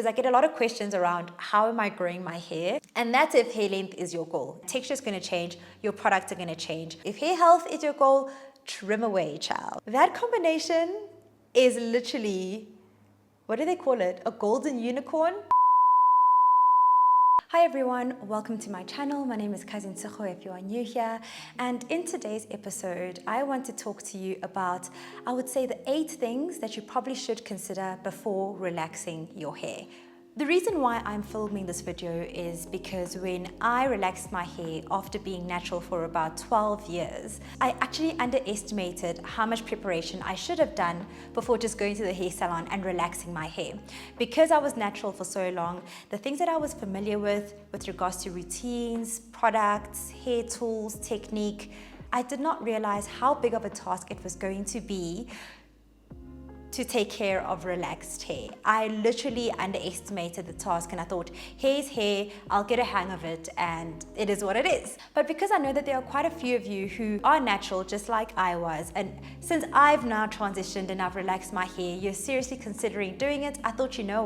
Because I get a lot of questions around how am I growing my hair? And that's if hair length is your goal. Texture is going to change, your products are going to change. If hair health is your goal, trim away, child. That combination is literally, what do they call it? A golden unicorn? Hi everyone, welcome to my channel. My name is Kaizen Tshego if you are new here. And in today's episode, I want to talk to you about, I would say, the 8 things that you probably should consider before relaxing your hair. The reason why I'm filming this video is because when I relaxed my hair after being natural for about 12 years, I actually underestimated how much preparation I should have done before just going to the hair salon and relaxing my hair. Because I was natural for so long, the things that I was familiar with regards to routines, products, hair tools, technique, I did not realize how big of a task it was going to be to take care of relaxed hair. I literally underestimated the task and I thought, hair's hair, I'll get a hang of it and it is what it is. But because I know that there are quite a few of you who are natural just like I was, and since I've now transitioned and I've relaxed my hair, you're seriously considering doing it, I thought, you know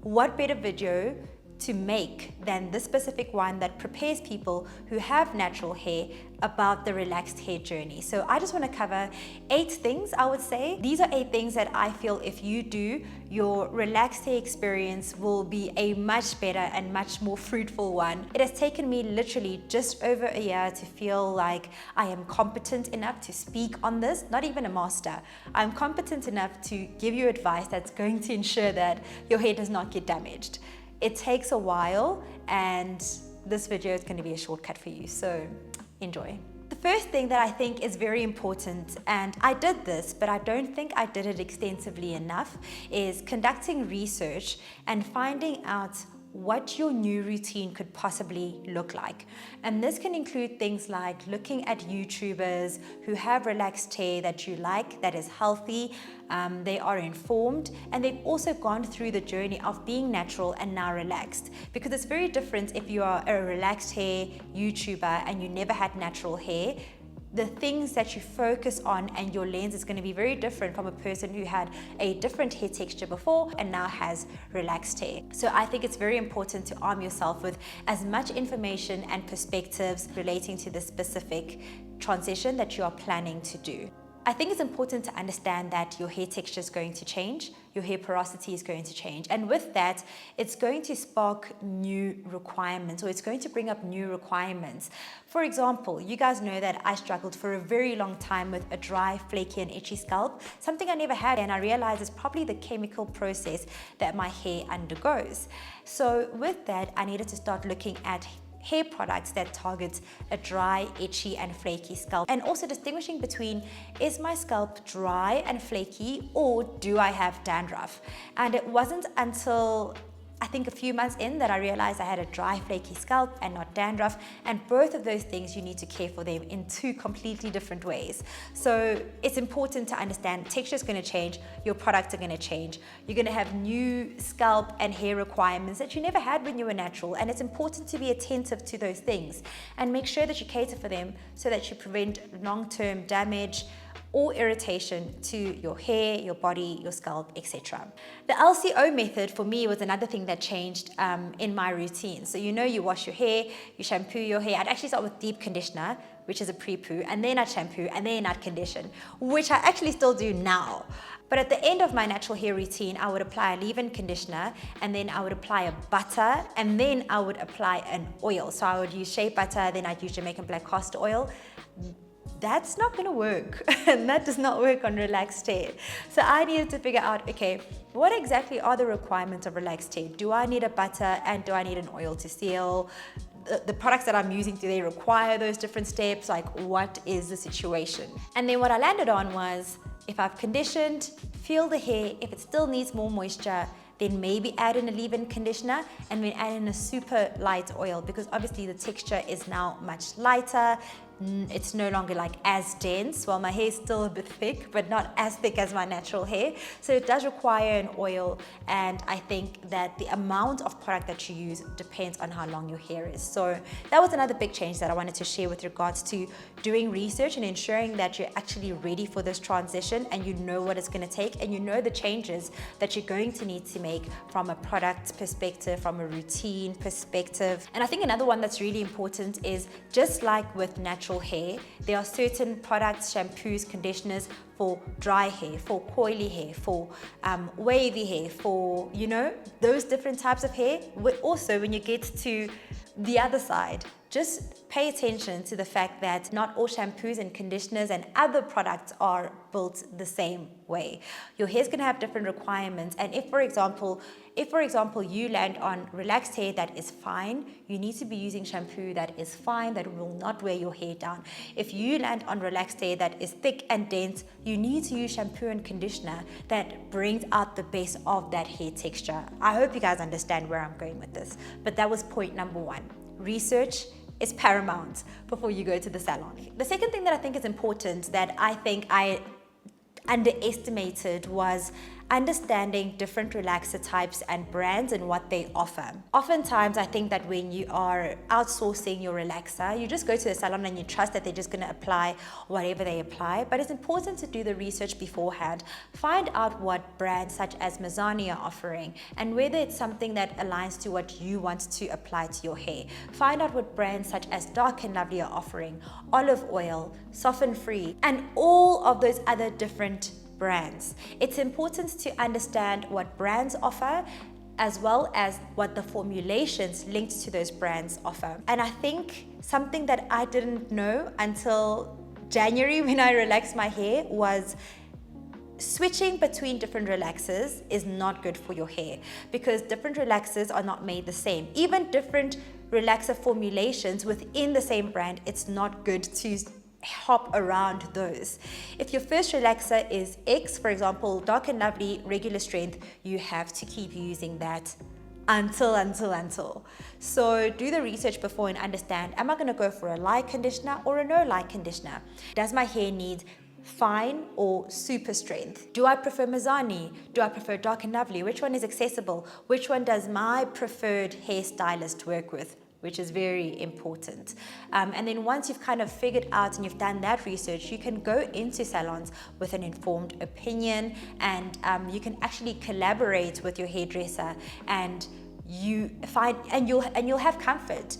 what better video to make than this specific one that prepares people who have natural hair about the relaxed hair journey. So I just want to cover 8 things, I would say. These are 8 things that I feel if you do, your relaxed hair experience will be a much better and much more fruitful one. It has taken me literally just over a year to feel like I am competent enough to speak on this, not even a master. I'm competent enough to give you advice that's going to ensure that your hair does not get damaged. It takes a while and this video is going to be a shortcut for you, so enjoy. The first thing that I think is very important, and I did this, but I don't think I did it extensively enough, is conducting research and finding out what your new routine could possibly look like. And this can include things like looking at YouTubers who have relaxed hair that you like, that is healthy, they are informed, and they've also gone through the journey of being natural and now relaxed. Because it's very different if you are a relaxed hair YouTuber and you never had natural hair. The things that you focus on and your lens is going to be very different from a person who had a different hair texture before and now has relaxed hair. So I think it's very important to arm yourself with as much information and perspectives relating to the specific transition that you are planning to do. I think it's important to understand that your hair texture is going to change, your hair porosity is going to change, and with that, it's going to spark new requirements, or it's going to bring up new requirements. For example, you guys know that I struggled for a very long time with a dry, flaky, and itchy scalp, something I never had, and I realized it's probably the chemical process that my hair undergoes. So with that, I needed to start looking at hair products that target a dry, itchy, and flaky scalp, and also distinguishing between, is my scalp dry and flaky or do I have dandruff? And it wasn't until I think a few months in that I realized I had a dry, flaky scalp and not dandruff, and both of those things you need to care for them in 2 completely different ways. So it's important to understand texture is going to change, your products are going to change, you're going to have new scalp and hair requirements that you never had when you were natural, and it's important to be attentive to those things and make sure that you cater for them so that you prevent long-term damage or irritation to your hair, your body, your scalp, etc. The LCO method for me was another thing that changed in my routine. So you know, you wash your hair, you shampoo your hair. I'd actually start with deep conditioner, which is a pre-poo, and then I'd shampoo, and then I'd condition, which I actually still do now. But at the end of my natural hair routine, I would apply a leave-in conditioner, and then I would apply a butter, and then I would apply an oil. So I would use shea butter, then I'd use Jamaican black castor oil. That's not going to work, and that does not work on relaxed hair. So I needed to figure out, okay, what exactly are the requirements of relaxed hair? Do I need a butter and do I need an oil to seal? The products that I'm using, do they require those different steps? Like, what is the situation? And then what I landed on was, if I've conditioned, feel the hair, if it still needs more moisture, then maybe add in a leave-in conditioner and then add in a super light oil, because obviously the texture is now much lighter. it's no longer like as dense. Well, my hair is still a bit thick, but not as thick as my natural hair. So it does require an oil, and I think that the amount of product that you use depends on how long your hair is. So that was another big change that I wanted to share with regards to doing research and ensuring that you're actually ready for this transition, and you know what it's going to take, and you know the changes that you're going to need to make from a product perspective, from a routine perspective. And I think another one that's really important is, just like with natural hair, there are certain products, shampoos, conditioners for dry hair, for coily hair, for wavy hair, for, you know, those different types of hair. Also, when you get to the other side, just pay attention to the fact that not all shampoos and conditioners and other products are built the same way. Your hair's going to have different requirements, and if for example you land on relaxed hair that is fine, you need to be using shampoo that is fine, that will not wear your hair down. If you land on relaxed hair that is thick and dense, you need to use shampoo and conditioner that brings out the best of that hair texture. I hope you guys understand where I'm going with this, but that was point number one. Research is paramount before you go to the salon. The second thing that I think is important, that I think I underestimated, was understanding different relaxer types and brands and what they offer. Oftentimes, I think that when you are outsourcing your relaxer, you just go to the salon and you trust that they're just going to apply whatever they apply. But it's important to do the research beforehand. Find out what brands such as Mizani are offering and whether it's something that aligns to what you want to apply to your hair. Find out what brands such as Dark and Lovely are offering, olive oil, Soften Free, and all of those other different brands. It's important to understand what brands offer, as well as what the formulations linked to those brands offer. And I think something that I didn't know until January when I relaxed my hair was switching between different relaxers is not good for your hair, because different relaxers are not made the same. Even different relaxer formulations within the same brand, it's not good to hop around those. If your first relaxer is X, for example, Dark and Lovely regular strength, you have to keep using that until. So do the research before and understand, am I going to go for a light conditioner or a no light conditioner? Does my hair need fine or super strength? Do I prefer Mizani? Do I prefer Dark and Lovely? Which one is accessible? Which one does my preferred hairstylist work with? Which is very important. And then once you've kind of figured out and you've done that research, you can go into salons with an informed opinion, and you can actually collaborate with your hairdresser, and you'll have comfort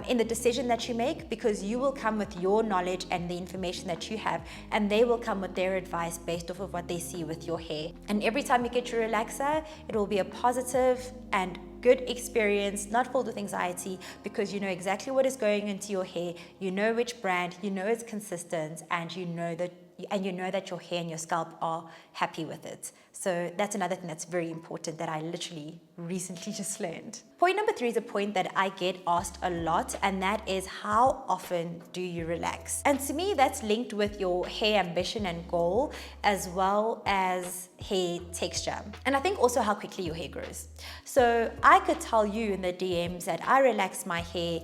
in the decision that you make, because you will come with your knowledge and the information that you have, and they will come with their advice based off of what they see with your hair. And every time you get your relaxer, it will be a positive and good experience, not filled with anxiety, because you know exactly what is going into your hair, you know which brand, you know it's consistent, and you know that your hair and your scalp are happy with it. So that's another thing that's very important that I literally recently just learned. Point number 3 is a point that I get asked a lot, and that is, how often do you relax? And to me, that's linked with your hair ambition and goal, as well as hair texture. And I think also how quickly your hair grows. So I could tell you in the DMs that I relax my hair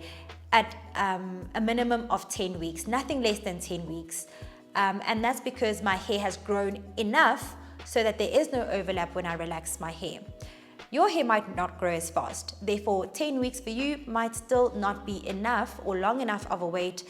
at a minimum of 10 weeks, nothing less than 10 weeks. And that's because my hair has grown enough so that there is no overlap when I relax my hair. Your hair might not grow as fast. Therefore, 10 weeks for you might still not be enough or long enough of a wait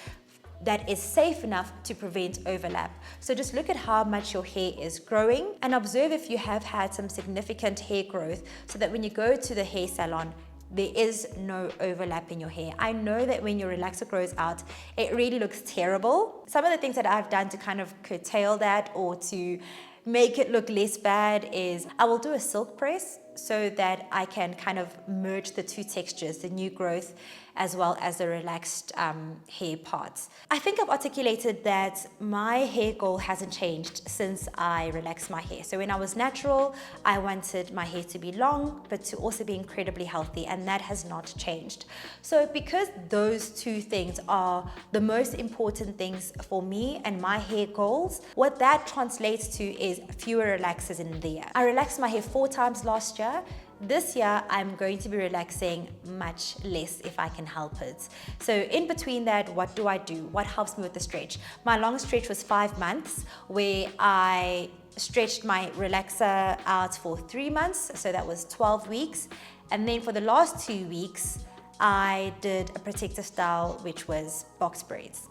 that is safe enough to prevent overlap. So just look at how much your hair is growing and observe if you have had some significant hair growth, so that when you go to the hair salon, there is no overlap in your hair. I know that when your relaxer grows out, it really looks terrible. Some of the things that I've done to kind of curtail that or to make it look less bad is I will do a silk press so that I can kind of merge the two textures, the new growth as well as the relaxed hair parts. I think I've articulated that my hair goal hasn't changed since I relaxed my hair. So when I was natural, I wanted my hair to be long, but to also be incredibly healthy, and that has not changed. So because those two things are the most important things for me and my hair goals, what that translates to is fewer relaxers in the year. I relaxed my hair 4 times last year. This year, I'm going to be relaxing much less if I can help it. So in between that, what do I do? What helps me with the stretch? My long stretch was 5 months, where I stretched my relaxer out for 3 months. So that was 12 weeks. And then for the last 2 weeks, I did a protective style, which was box braids.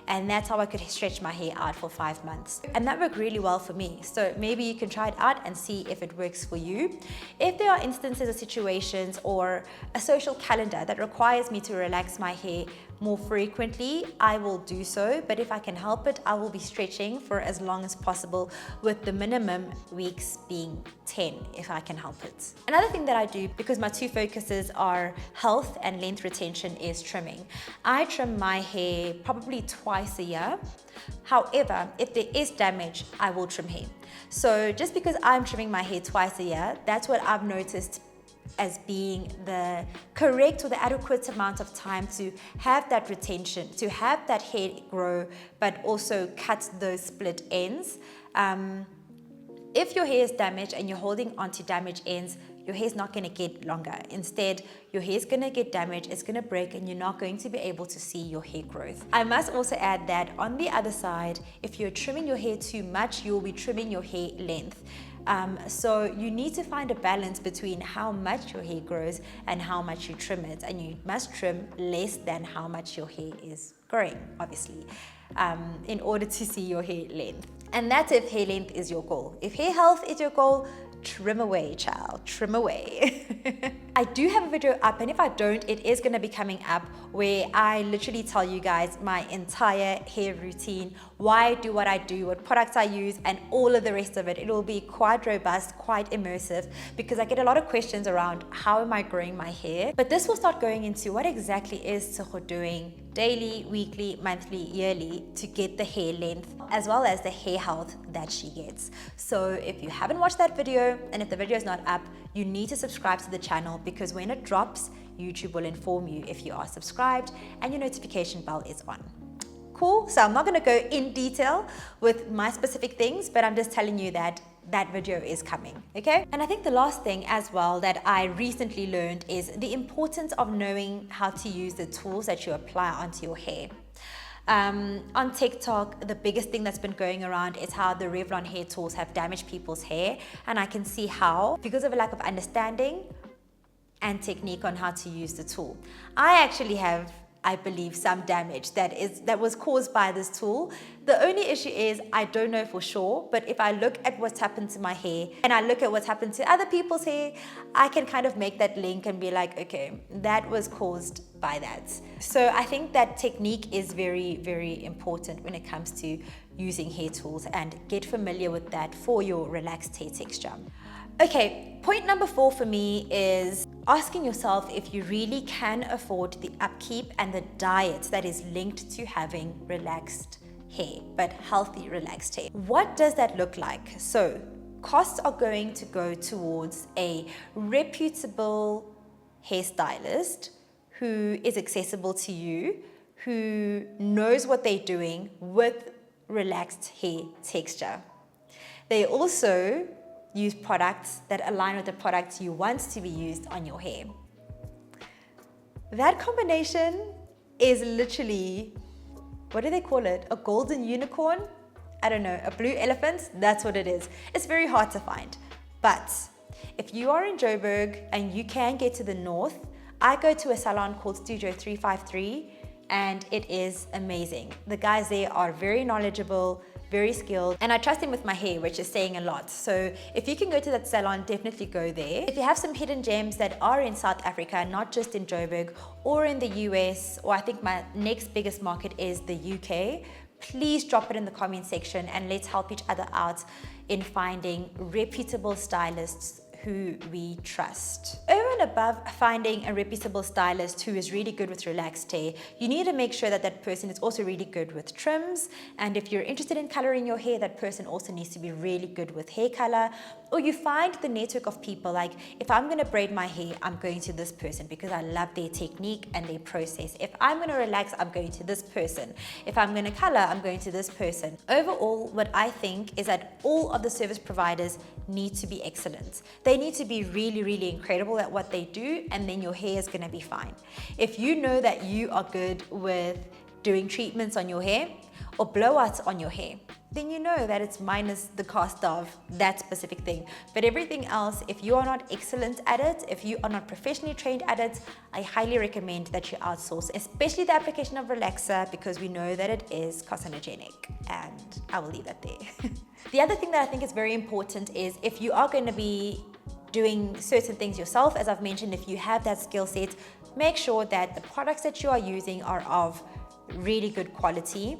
And that's how I could stretch my hair out for 5 months. And that worked really well for me. So maybe you can try it out and see if it works for you. If there are instances or situations or a social calendar that requires me to relax my hair more frequently, I will do so. But if I can help it, I will be stretching for as long as possible, with the minimum weeks being 10 if I can help it. Another thing that I do, because my two focuses are health and length retention, is trimming. I trim my hair probably twice a year. However, if there is damage, I will trim hair. So just because I'm trimming my hair twice a year, that's what I've noticed as being the correct or the adequate amount of time to have that retention, to have that hair grow, but also cut those split ends. If your hair is damaged and you're holding onto damaged ends, your hair's not going to get longer. Instead, your hair's going to get damaged, it's going to break, and you're not going to be able to see your hair growth. I must also add that on the other side, if you're trimming your hair too much, you'll be trimming your hair length. So you need to find a balance between how much your hair grows and how much you trim it, and you must trim less than how much your hair is growing, obviously, in order to see your hair length. And that's if hair length is your goal. If hair health is your goal, trim away, child, trim away. I do have a video up, and if I don't, it is going to be coming up, where I literally tell you guys my entire hair routine, why I do what I do, what products I use, and all of the rest of it. It will be quite robust, quite immersive, because I get a lot of questions around how am I growing my hair. But this will start going into what exactly is Tshego doing daily, weekly, monthly, yearly to get the hair length as well as the hair health that she gets. So if you haven't watched that video, and if the video is not up, you need to subscribe to the channel, because when it drops, YouTube will inform you if you are subscribed and your notification bell is on. Cool. So I'm not going to go in detail with my specific things, but I'm just telling you that that video is coming, okay? And I think the last thing as well that I recently learned is the importance of knowing how to use the tools that you apply onto your hair. On TikTok, the biggest thing that's been going around is how the Revlon hair tools have damaged people's hair, and I can see how, because of a lack of understanding and technique on how to use the tool. I actually have, I believe, some damage that was caused by this tool. The only issue is I don't know for sure, but if I look at what's happened to my hair and I look at what's happened to other people's hair, I can kind of make that link and be like, okay, that was caused by that. So I think that technique is very, very important when it comes to using hair tools, and get familiar with that for your relaxed hair texture. Okay, point number 4 for me is asking yourself if you really can afford the upkeep and the diet that is linked to having relaxed hair, but healthy relaxed hair. What does that look like? So costs are going to go towards a reputable hairstylist who is accessible to you, who knows what they're doing with relaxed hair texture. They also use products that align with the products you want to be used on your hair. That combination is literally, what do they call it? A golden unicorn? I don't know, a blue elephant? That's what it is. It's very hard to find. But if you are in Joburg and you can get to the north, I go to a salon called Studio 353, and it is amazing. The guys there are very knowledgeable, very skilled, and I trust him with my hair, which is saying a lot. So if you can go to that salon, definitely go there. If you have some hidden gems that are in South Africa, not just in Joburg, or in the US, or I think my next biggest market is the UK, please drop it in the comment section, and let's help each other out in finding reputable stylists who we trust. Over and above finding a reputable stylist who is really good with relaxed hair, you need to make sure that that person is also really good with trims. And if you're interested in coloring your hair, that person also needs to be really good with hair color. Or you find the network of people, like if I'm going to braid my hair, I'm going to this person because I love their technique and their process. If I'm going to relax, I'm going to this person. If I'm going to color, I'm going to this person. Overall, what I think is that all of the service providers need to be excellent. They need to be really, really incredible at what they do, and then your hair is going to be fine. If you know that you are good with doing treatments on your hair or blowouts on your hair, then you know that it's minus the cost of that specific thing. But everything else, if you are not excellent at it, if you are not professionally trained at it, I highly recommend that you outsource, especially the application of relaxer, because we know that it is carcinogenic, and I will leave that there. The other thing that I think is very important is if you are going to be doing certain things yourself, as I've mentioned, if you have that skill set, make sure that the products that you are using are of really good quality.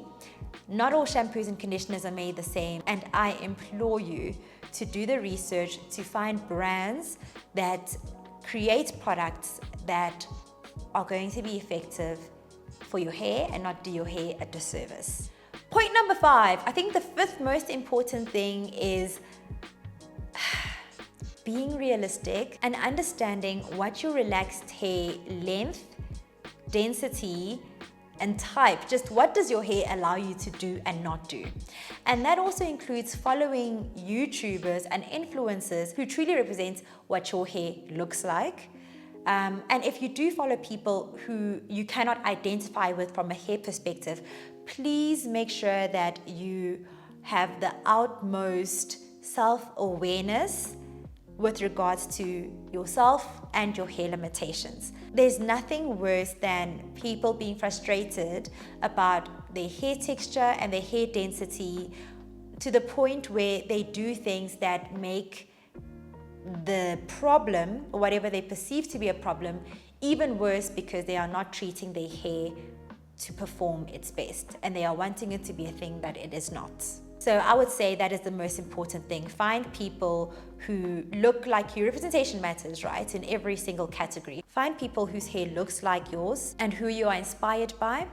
Not all shampoos and conditioners are made the same, and I implore you to do the research to find brands that create products that are going to be effective for your hair and not do your hair a disservice. Point number 5, I think the 5th most important thing is being realistic and understanding what your relaxed hair length, density, and type, just what does your hair allow you to do and not do. And that also includes following YouTubers and influencers who truly represent what your hair looks like. And if you do follow people who you cannot identify with from a hair perspective, please make sure that you have the utmost self-awareness with regards to yourself and your hair limitations. There's nothing worse than people being frustrated about their hair texture and their hair density to the point where they do things that make the problem, or whatever they perceive to be a problem, even worse because they are not treating their hair to perform its best and they are wanting it to be a thing that it is not. So I would say that is the most important thing. Find people who look like you. Representation matters, right? In every single category. Find people whose hair looks like yours and who you are inspired by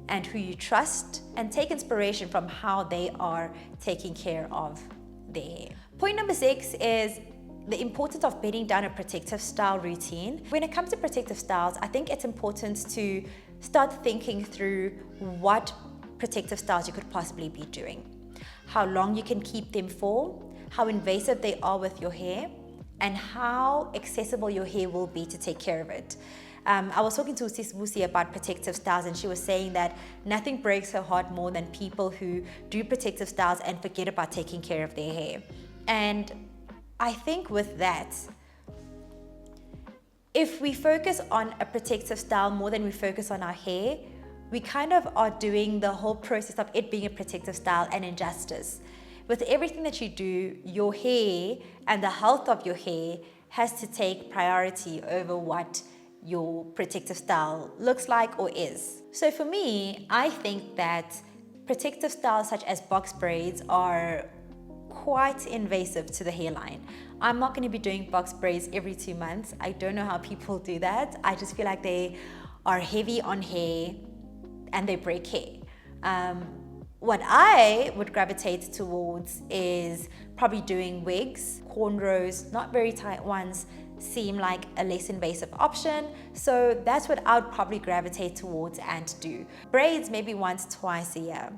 and who you trust, and take inspiration from how they are taking care of their hair. Point number 6 is the importance of bedding down a protective style routine. When it comes to protective styles, I think it's important to start thinking through what protective styles you could possibly be doing, how long you can keep them for, how invasive they are with your hair, and how accessible your hair will be to take care of it. I was talking to Sisibusi about protective styles, and she was saying that nothing breaks her heart more than people who do protective styles and forget about taking care of their hair. And I think with that, if we focus on a protective style more than we focus on our hair, we kind of are doing the whole process of it being a protective style an injustice. With everything that you do, your hair and the health of your hair has to take priority over what your protective style looks like or is. So for me, I think that protective styles such as box braids are quite invasive to the hairline. I'm not going to be doing box braids every 2 months. I don't know how people do that. I just feel like they are heavy on hair and they break hair. What I would gravitate towards is probably doing wigs. Cornrows, not very tight ones, seem like a less invasive option. So that's what I would probably gravitate towards and do. Braids maybe once, twice a year.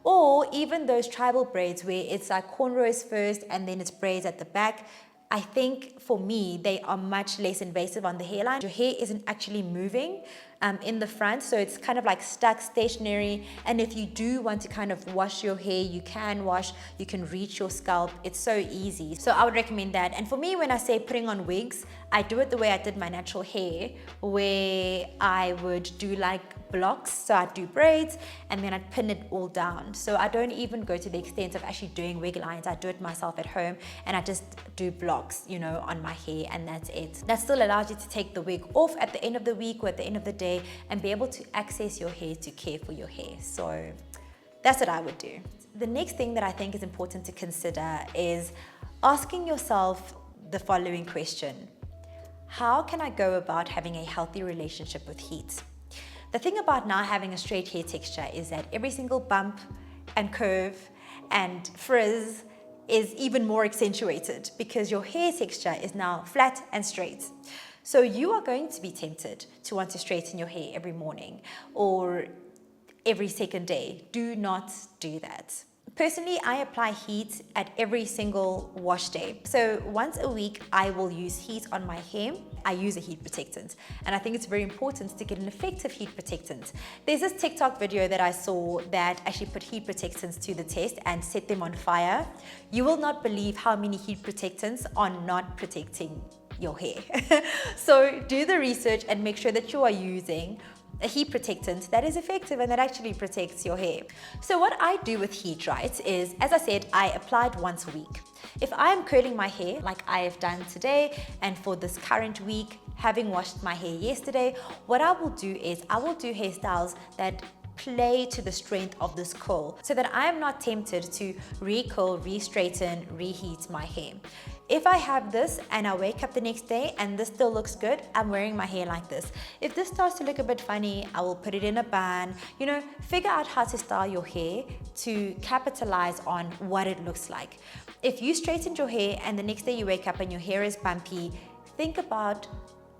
Or even those tribal braids where it's like cornrows first and then it's braids at the back. I think for me, they are much less invasive on the hairline. Your hair isn't actually moving in the front, so it's kind of like stuck stationary. And if you do want to kind of wash your hair, you can wash, you can reach your scalp. It's so easy. So I would recommend that. And for me, when I say putting on wigs, I do it the way I did my natural hair, where I would do like blocks. So I'd do braids and then I'd pin it all down. So I don't even go to the extent of actually doing wig lines. I do it myself at home and I just do blocks, you know, on my hair, and that's it. That still allows you to take the wig off at the end of the week or at the end of the day and be able to access your hair to care for your hair. So that's what I would do. The next thing that I think is important to consider is asking yourself the following question: how can I go about having a healthy relationship with heat? The thing about now having a straight hair texture is that every single bump and curve and frizz is even more accentuated because your hair texture is now flat and straight. So you are going to be tempted to want to straighten your hair every morning or every second day. Do not do that. Personally, I apply heat at every single wash day. So once a week, I will use heat on my hair. I use a heat protectant, and I think it's very important to get an effective heat protectant. There's this TikTok video that I saw that actually put heat protectants to the test and set them on fire. You will not believe how many heat protectants are not protecting your hair. So do the research and make sure that you are using a heat protectant that is effective and that actually protects your hair. So what I do with heat, right, is, as I said, I apply it once a week. If I am curling my hair like I have done today and for this current week, having washed my hair yesterday, what I will do is I will do hairstyles that play to the strength of this curl so that I am not tempted to re-curl, re-straighten, reheat my hair. If I have this and I wake up the next day and this still looks good, I'm wearing my hair like this. If this starts to look a bit funny, I will put it in a bun. You know, figure out how to style your hair to capitalize on what it looks like. If you straightened your hair and the next day you wake up and your hair is bumpy, think about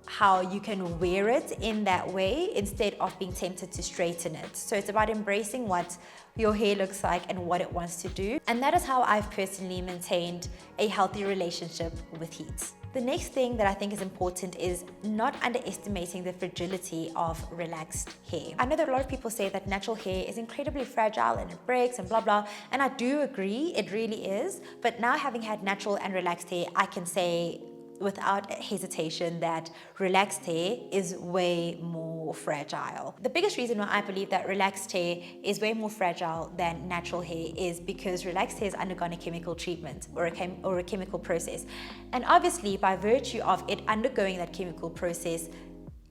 how you can wear it in that way instead of being tempted to straighten it. So it's about embracing what your hair looks like and what it wants to do. And that is how I've personally maintained a healthy relationship with heat. The next thing that I think is important is not underestimating the fragility of relaxed hair. I know that a lot of people say that natural hair is incredibly fragile and it breaks and blah blah, and I do agree, it really is. But now, having had natural and relaxed hair, I can say without hesitation that relaxed hair is way more fragile. The biggest reason why I believe that relaxed hair is way more fragile than natural hair is because relaxed hair has undergone a chemical treatment or a chemical process. And obviously, by virtue of it undergoing that chemical process,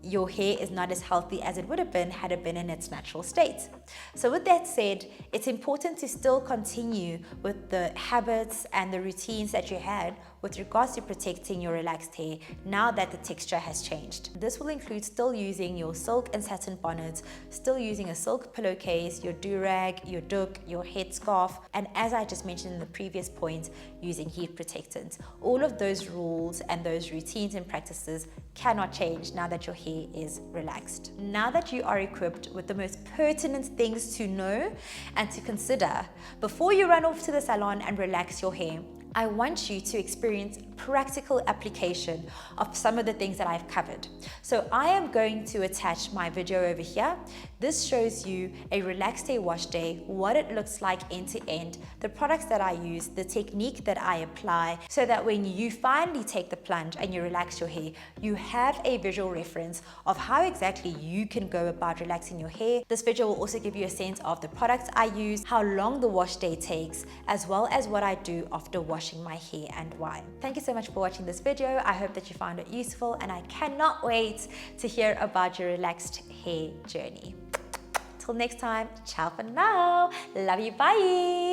your hair is not as healthy as it would have been had it been in its natural state. So with that said, it's important to still continue with the habits and the routines that you had with regards to protecting your relaxed hair now that the texture has changed. This will include still using your silk and satin bonnets, still using a silk pillowcase, your do-rag, your doek, your headscarf, and as I just mentioned in the previous point, using heat protectants. All of those rules and those routines and practices cannot change now that your hair is relaxed. Now that you are equipped with the most pertinent things to know and to consider before you run off to the salon and relax your hair, I want you to experience practical application of some of the things that I've covered. So I am going to attach my video over here. This shows you a relaxed hair wash day, what it looks like end to end, the products that I use, the technique that I apply, so that when you finally take the plunge and you relax your hair, you have a visual reference of how exactly you can go about relaxing your hair. This video will also give you a sense of the products I use, how long the wash day takes, as well as what I do after washing my hair and why. Thank you so much for watching this video. I hope that you found it useful, and I cannot wait to hear about your relaxed hair journey. Till next time, ciao for now. Love you, bye.